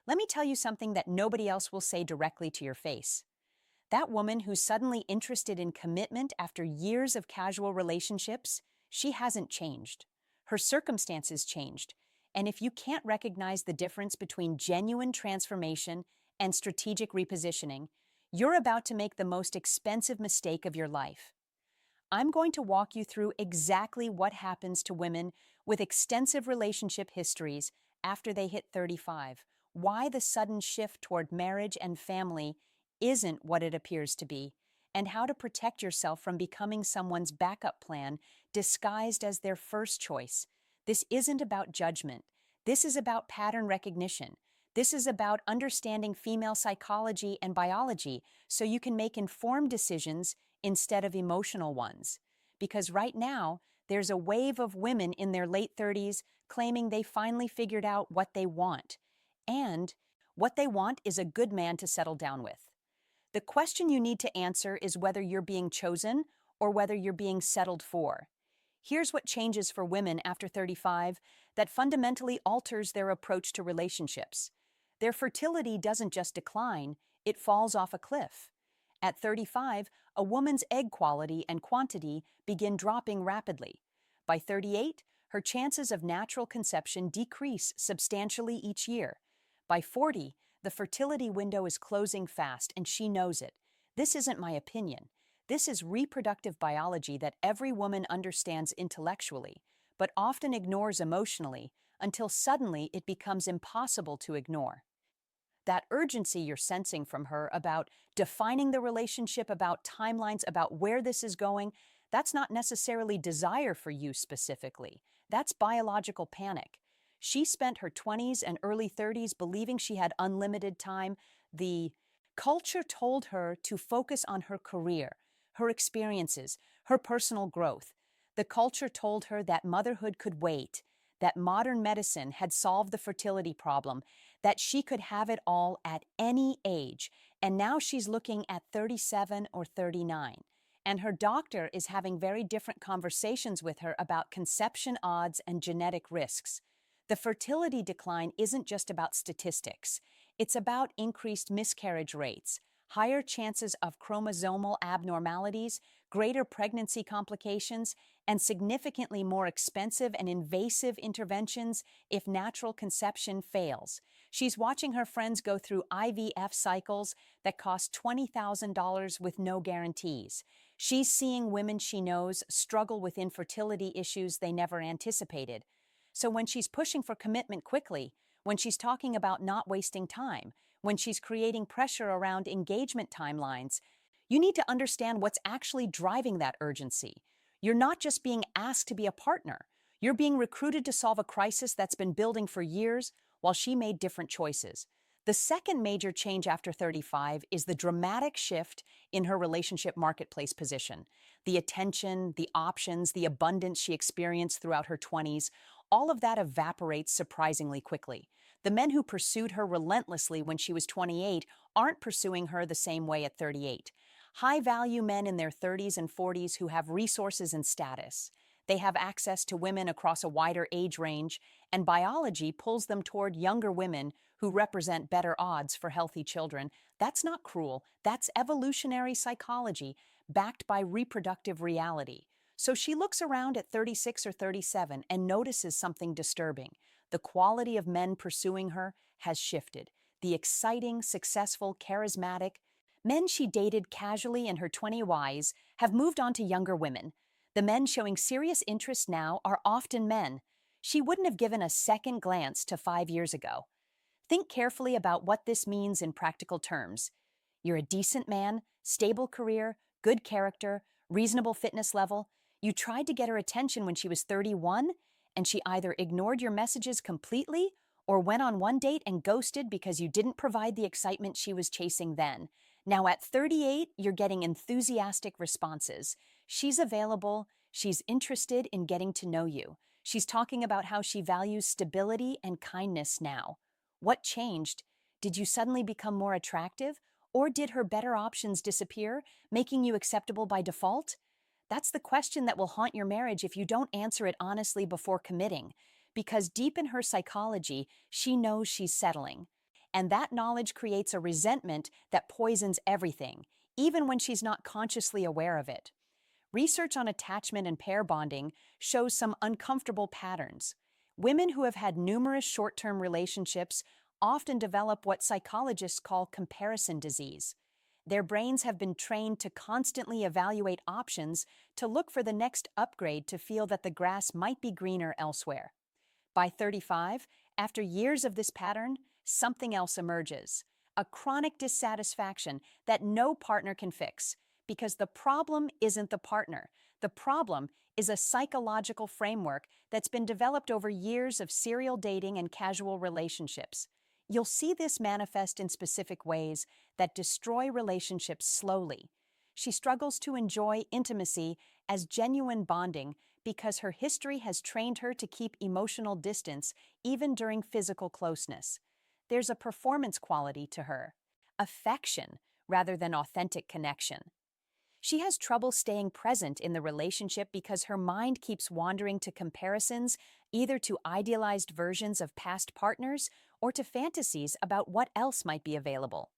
Let me tell you something that nobody else will say directly to your face. That woman who's suddenly interested in commitment after years of casual relationships, she hasn't changed. Her circumstances changed. And if you can't recognize the difference between genuine transformation and strategic repositioning, you're about to make the most expensive mistake of your life. I'm going to walk you through exactly what happens to women with extensive relationship histories after they hit 35, why the sudden shift toward marriage and family isn't what it appears to be, and how to protect yourself from becoming someone's backup plan disguised as their first choice. This isn't about judgment. This is about pattern recognition. This is about understanding female psychology and biology so you can make informed decisions instead of emotional ones. Because right now, there's a wave of women in their late 30s claiming they finally figured out what they want. And what they want is a good man to settle down with. The question you need to answer is whether you're being chosen or whether you're being settled for. Here's what changes for women after 35 that fundamentally alters their approach to relationships. Their fertility doesn't just decline, it falls off a cliff. At 35, a woman's egg quality and quantity begin dropping rapidly. By 38, her chances of natural conception decrease substantially each year. By 40, the fertility window is closing fast, and she knows it. This isn't my opinion. This is reproductive biology that every woman understands intellectually, but often ignores emotionally until suddenly it becomes impossible to ignore. That urgency you're sensing from her about defining the relationship, about timelines, about where this is going, that's not necessarily desire for you specifically. That's biological panic. She spent her 20s and early 30s believing she had unlimited time. The culture told her to focus on her career, her experiences, her personal growth. The culture told her that motherhood could wait, that modern medicine had solved the fertility problem, that she could have it all at any age, and now she's looking at 37 or 39. And her doctor is having very different conversations with her about conception odds and genetic risks. The fertility decline isn't just about statistics. It's about increased miscarriage rates, higher chances of chromosomal abnormalities, greater pregnancy complications, and significantly more expensive and invasive interventions if natural conception fails. She's watching her friends go through IVF cycles that cost $20,000 with no guarantees. She's seeing women she knows struggle with infertility issues they never anticipated. So when she's pushing for commitment quickly, when she's talking about not wasting time, when she's creating pressure around engagement timelines, you need to understand what's actually driving that urgency. You're not just being asked to be a partner. You're being recruited to solve a crisis that's been building for years while she made different choices. The second major change after 35 is the dramatic shift in her relationship marketplace position. The attention, the options, the abundance she experienced throughout her 20s, all of that evaporates surprisingly quickly. The men who pursued her relentlessly when she was 28 aren't pursuing her the same way at 38. High-value men in their 30s and 40s who have resources and status. They have access to women across a wider age range, and biology pulls them toward younger women who represent better odds for healthy children. That's not cruel. That's evolutionary psychology backed by reproductive reality. So she looks around at 36 or 37 and notices something disturbing. The quality of men pursuing her has shifted. The exciting, successful, charismatic men she dated casually in her 20s have moved on to younger women. The men showing serious interest now are often men she wouldn't have given a second glance to 5 years ago. Think carefully about what this means in practical terms. You're a decent man, stable career, good character, reasonable fitness level. You tried to get her attention when she was 31, and she either ignored your messages completely or went on one date and ghosted because you didn't provide the excitement she was chasing then. Now at 38, you're getting enthusiastic responses. She's available. She's interested in getting to know you. She's talking about how she values stability and kindness now. What changed? Did you suddenly become more attractive? Or did her better options disappear, making you acceptable by default? That's the question that will haunt your marriage if you don't answer it honestly before committing. Because deep in her psychology, she knows she's settling. And that knowledge creates a resentment that poisons everything, even when she's not consciously aware of it. Research on attachment and pair bonding shows some uncomfortable patterns. Women who have had numerous short-term relationships often develop what psychologists call comparison disease. Their brains have been trained to constantly evaluate options to look for the next upgrade to feel that the grass might be greener elsewhere. By 35, after years of this pattern, something else emerges, a chronic dissatisfaction that no partner can fix, because the problem isn't the partner. The problem is a psychological framework that's been developed over years of serial dating and casual relationships. You'll see this manifest in specific ways that destroy relationships slowly. She struggles to enjoy intimacy as genuine bonding because her history has trained her to keep emotional distance even during physical closeness. There's a performance quality to her, affection rather than authentic connection. She has trouble staying present in the relationship because her mind keeps wandering to comparisons, either to idealized versions of past partners or to fantasies about what else might be available.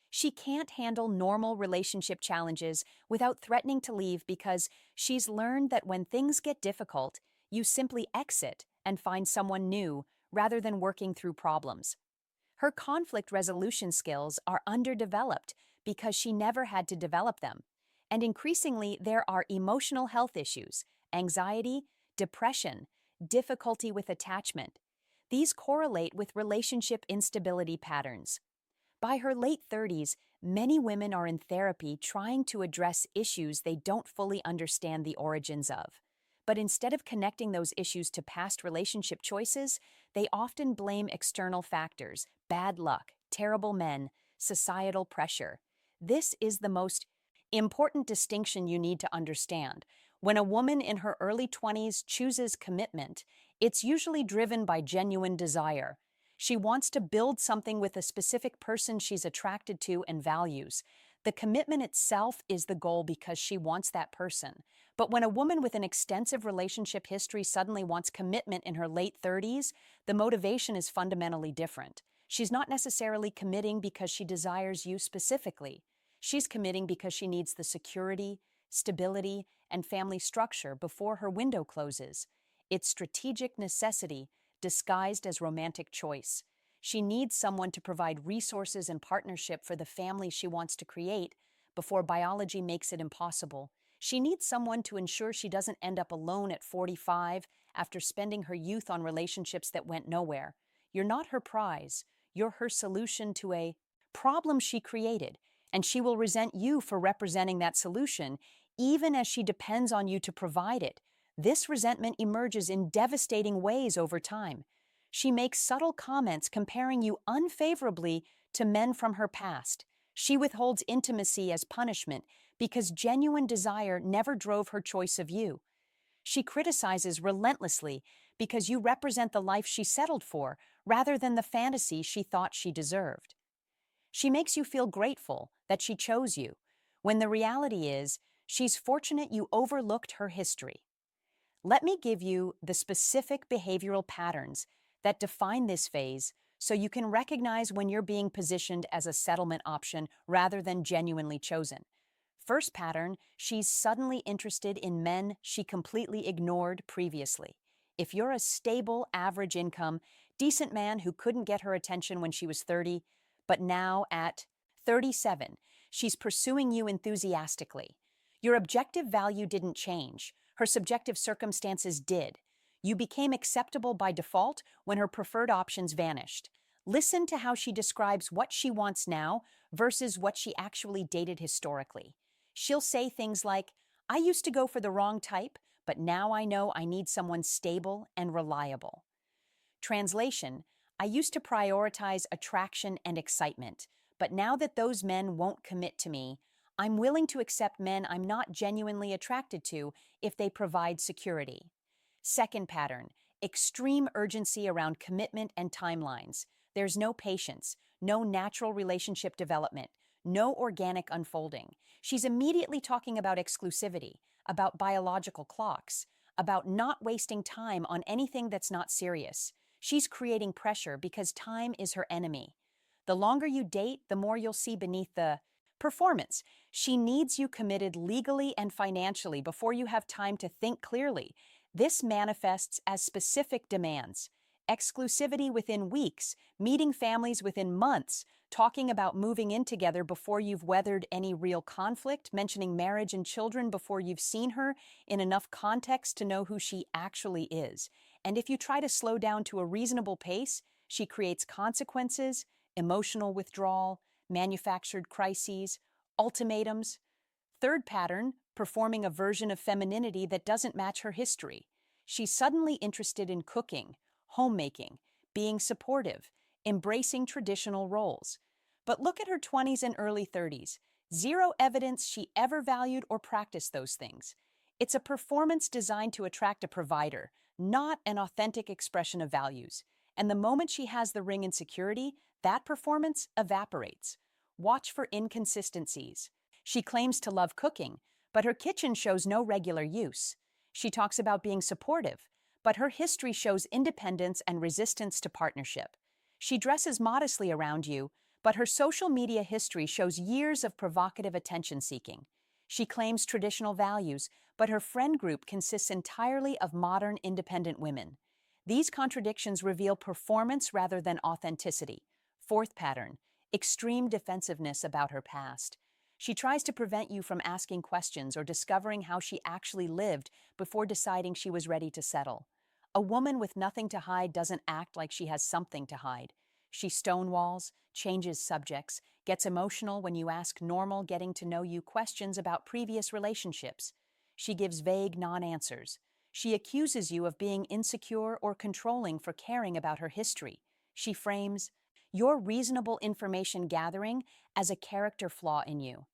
She can't handle normal relationship challenges without threatening to leave because she's learned that when things get difficult, you simply exit and find someone new rather than working through problems. Her conflict resolution skills are underdeveloped because she never had to develop them. And increasingly, there are emotional health issues, anxiety, depression, difficulty with attachment. These correlate with relationship instability patterns. By her late 30s, many women are in therapy trying to address issues they don't fully understand the origins of. But instead of connecting those issues to past relationship choices, they often blame external factors, bad luck, terrible men, societal pressure. This is the most important distinction you need to understand. When a woman in her early 20s chooses commitment, it's usually driven by genuine desire. She wants to build something with a specific person she's attracted to and values. The commitment itself is the goal because she wants that person. But when a woman with an extensive relationship history suddenly wants commitment in her late 30s, the motivation is fundamentally different. She's not necessarily committing because she desires you specifically. She's committing because she needs the security, stability, and family structure before her window closes. It's strategic necessity disguised as romantic choice. She needs someone to provide resources and partnership for the family she wants to create before biology makes it impossible. She needs someone to ensure she doesn't end up alone at 45 after spending her youth on relationships that went nowhere. You're not her prize. You're her solution to a problem she created, and she will resent you for representing that solution, even as she depends on you to provide it. This resentment emerges in devastating ways over time. She makes subtle comments comparing you unfavorably to men from her past. She withholds intimacy as punishment because genuine desire never drove her choice of you. She criticizes relentlessly because you represent the life she settled for rather than the fantasy she thought she deserved. She makes you feel grateful that she chose you, when the reality is she's fortunate you overlooked her history. Let me give you the specific behavioral patterns that define this phase so you can recognize when you're being positioned as a settlement option rather than genuinely chosen. First pattern, she's suddenly interested in men she completely ignored previously. If you're a stable, average income, decent man who couldn't get her attention when she was 30, but now at 37, she's pursuing you enthusiastically. Your objective value didn't change. Her subjective circumstances did. You became acceptable by default when her preferred options vanished. Listen to how she describes what she wants now versus what she actually dated historically. She'll say things like, "I used to go for the wrong type, but now I know I need someone stable and reliable." Translation, "I used to prioritize attraction and excitement, but now that those men won't commit to me, I'm willing to accept men I'm not genuinely attracted to if they provide security." Second pattern, extreme urgency around commitment and timelines. There's no patience, no natural relationship development, no organic unfolding. She's immediately talking about exclusivity, about biological clocks, about not wasting time on anything that's not serious. She's creating pressure because time is her enemy. The longer you date, the more you'll see beneath the performance. She needs you committed legally and financially before you have time to think clearly. This manifests as specific demands. Exclusivity within weeks, meeting families within months, talking about moving in together before you've weathered any real conflict, mentioning marriage and children before you've seen her in enough context to know who she actually is. And if you try to slow down to a reasonable pace, she creates consequences, emotional withdrawal, manufactured crises, ultimatums. Third pattern, performing a version of femininity that doesn't match her history. She's suddenly interested in cooking, homemaking, being supportive, embracing traditional roles. But look at her 20s and early 30s. Zero evidence she ever valued or practiced those things. It's a performance designed to attract a provider, not an authentic expression of values. And the moment she has the ring and security, that performance evaporates. Watch for inconsistencies. She claims to love cooking, but her kitchen shows no regular use. She talks about being supportive, but her history shows independence and resistance to partnership. She dresses modestly around you, but her social media history shows years of provocative attention-seeking. She claims traditional values, but her friend group consists entirely of modern, independent women. These contradictions reveal performance rather than authenticity. Fourth pattern, extreme defensiveness about her past. She tries to prevent you from asking questions or discovering how she actually lived before deciding she was ready to settle. A woman with nothing to hide doesn't act like she has something to hide. She stonewalls, changes subjects, gets emotional when you ask normal getting to know you questions about previous relationships. She gives vague non-answers. She accuses you of being insecure or controlling for caring about her history. She frames your reasonable information gathering as a character flaw in you.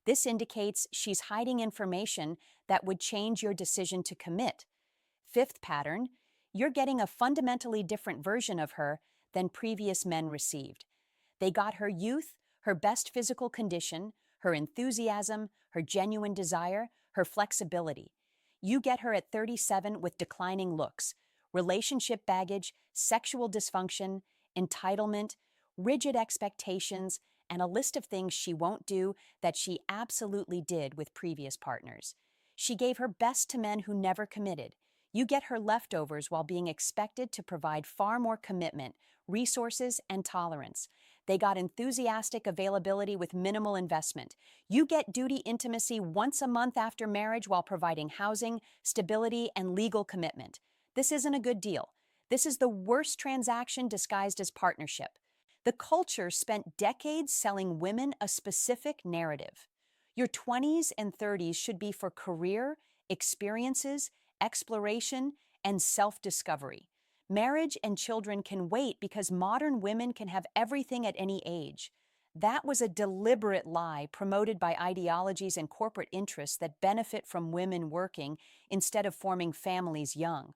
This indicates she's hiding information that would change your decision to commit. Fifth pattern, you're getting a fundamentally different version of her than previous men received. They got her youth, her best physical condition, her enthusiasm, her genuine desire, her flexibility. You get her at 37 with declining looks, relationship baggage, sexual dysfunction, entitlement, rigid expectations, and a list of things she won't do that she absolutely did with previous partners. She gave her best to men who never committed. You get her leftovers while being expected to provide far more commitment, resources, and tolerance. They got enthusiastic availability with minimal investment. You get duty intimacy once a month after marriage while providing housing, stability, and legal commitment. This isn't a good deal. This is the worst transaction disguised as partnership. The culture spent decades selling women a specific narrative. Your 20s and 30s should be for career, experiences, exploration, and self-discovery. Marriage and children can wait because modern women can have everything at any age. That was a deliberate lie promoted by ideologies and corporate interests that benefit from women working instead of forming families young.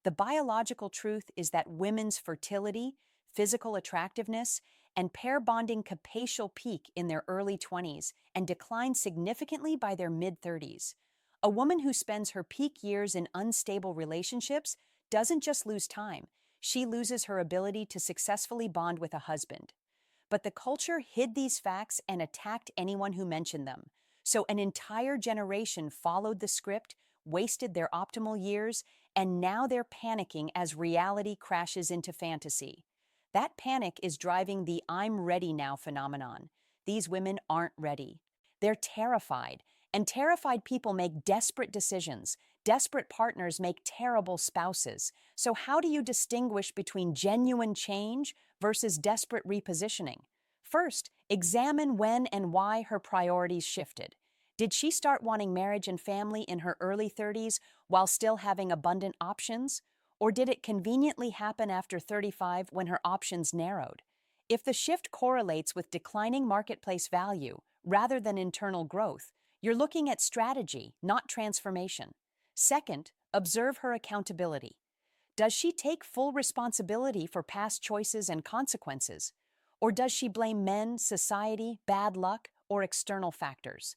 The biological truth is that women's fertility, physical attractiveness, and pair bonding capacial peak in their early 20s and decline significantly by their mid-30s. A woman who spends her peak years in unstable relationships doesn't just lose time, she loses her ability to successfully bond with a husband. But the culture hid these facts and attacked anyone who mentioned them. So an entire generation followed the script, wasted their optimal years, and now they're panicking as reality crashes into fantasy. That panic is driving the "I'm ready now" phenomenon. These women aren't ready. They're terrified, and terrified people make desperate decisions. Desperate partners make terrible spouses. So how do you distinguish between genuine change versus desperate repositioning? First, examine when and why her priorities shifted. Did she start wanting marriage and family in her early 30s while still having abundant options? Or did it conveniently happen after 35 when her options narrowed? If the shift correlates with declining marketplace value rather than internal growth, you're looking at strategy, not transformation. Second, observe her accountability. Does she take full responsibility for past choices and consequences? Or does she blame men, society, bad luck, or external factors?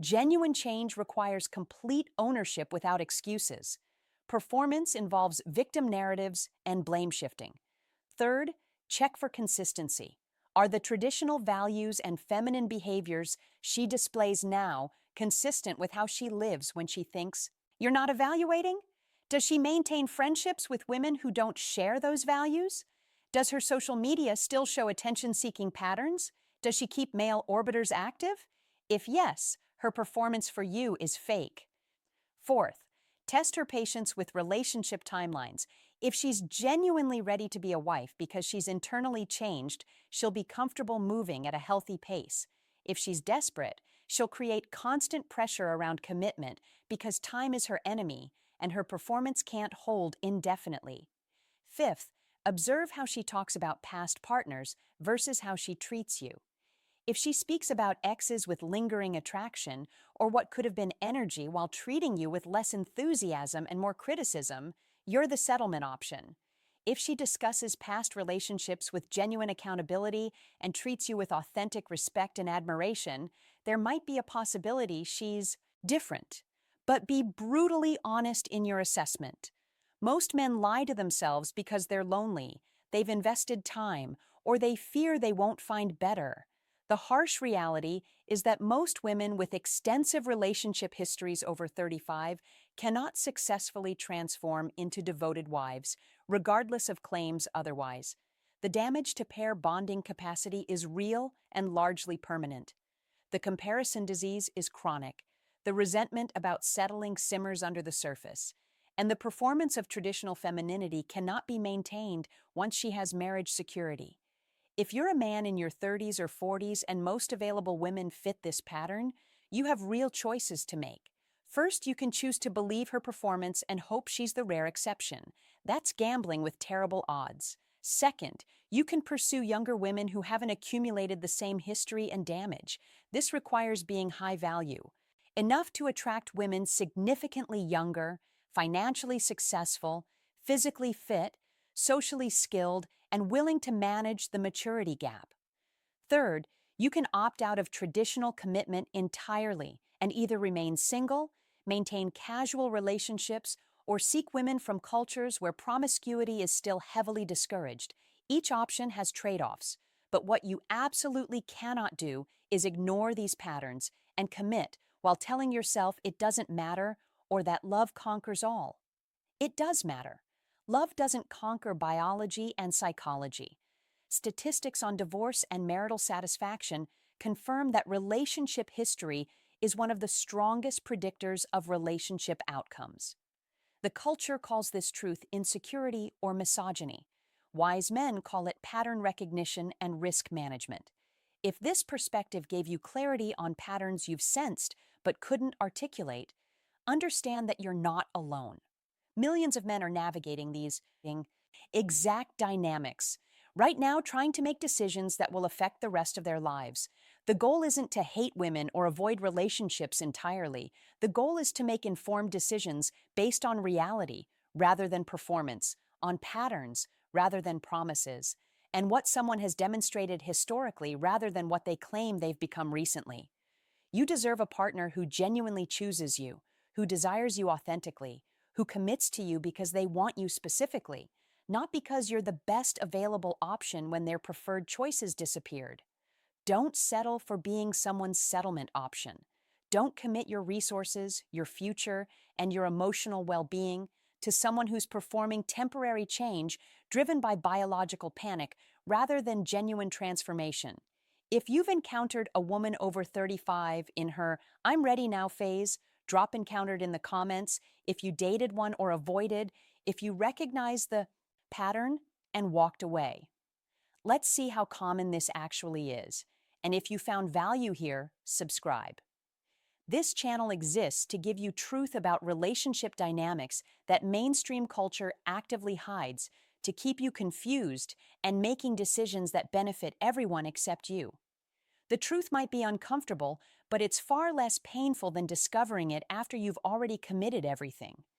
Genuine change requires complete ownership without excuses. Performance involves victim narratives and blame shifting. Third, check for consistency. Are the traditional values and feminine behaviors she displays now consistent with how she lives when she thinks? You're not evaluating? Does she maintain friendships with women who don't share those values? Does her social media still show attention-seeking patterns? Does she keep male orbiters active? If yes, her performance for you is fake. Fourth, test her patience with relationship timelines. If she's genuinely ready to be a wife because she's internally changed, she'll be comfortable moving at a healthy pace. If she's desperate, she'll create constant pressure around commitment because time is her enemy and her performance can't hold indefinitely. Fifth, observe how she talks about past partners versus how she treats you. If she speaks about exes with lingering attraction, or what could have been energy while treating you with less enthusiasm and more criticism, you're the settlement option. If she discusses past relationships with genuine accountability and treats you with authentic respect and admiration, there might be a possibility she's different. But be brutally honest in your assessment. Most men lie to themselves because they're lonely, they've invested time, or they fear they won't find better. The harsh reality is that most women with extensive relationship histories over 35 cannot successfully transform into devoted wives, regardless of claims otherwise. The damage to pair bonding capacity is real and largely permanent. The comparison disease is chronic. The resentment about settling simmers under the surface. And the performance of traditional femininity cannot be maintained once she has marriage security. If you're a man in your 30s or 40s and most available women fit this pattern, you have real choices to make. First, you can choose to believe her performance and hope she's the rare exception. That's gambling with terrible odds. Second, you can pursue younger women who haven't accumulated the same history and damage. This requires being high value, enough to attract women significantly younger, financially successful, physically fit, socially skilled, and willing to manage the maturity gap. Third, you can opt out of traditional commitment entirely and either remain single, maintain casual relationships, or seek women from cultures where promiscuity is still heavily discouraged. Each option has trade-offs, but what you absolutely cannot do is ignore these patterns and commit while telling yourself it doesn't matter or that love conquers all. It does matter. Love doesn't conquer biology and psychology. Statistics on divorce and marital satisfaction confirm that relationship history is one of the strongest predictors of relationship outcomes. The culture calls this truth insecurity or misogyny. Wise men call it pattern recognition and risk management. If this perspective gave you clarity on patterns you've sensed but couldn't articulate, understand that you're not alone. Millions of men are navigating these exact dynamics, right now trying to make decisions that will affect the rest of their lives. The goal isn't to hate women or avoid relationships entirely. The goal is to make informed decisions based on reality rather than performance, on patterns rather than promises, and what someone has demonstrated historically rather than what they claim they've become recently. You deserve a partner who genuinely chooses you, who desires you authentically, who commits to you because they want you specifically, not because you're the best available option when their preferred choices disappeared. Don't settle for being someone's settlement option. Don't commit your resources, your future, and your emotional well-being to someone who's performing temporary change driven by biological panic rather than genuine transformation. If you've encountered a woman over 35 in her "I'm ready now" phase, drop encountered in the comments. If you dated one or avoided, if you recognize the pattern and walked away. Let's see how common this actually is. And if you found value here, subscribe. This channel exists to give you truth about relationship dynamics that mainstream culture actively hides, to keep you confused and making decisions that benefit everyone except you. The truth might be uncomfortable, but it's far less painful than discovering it after you've already committed everything.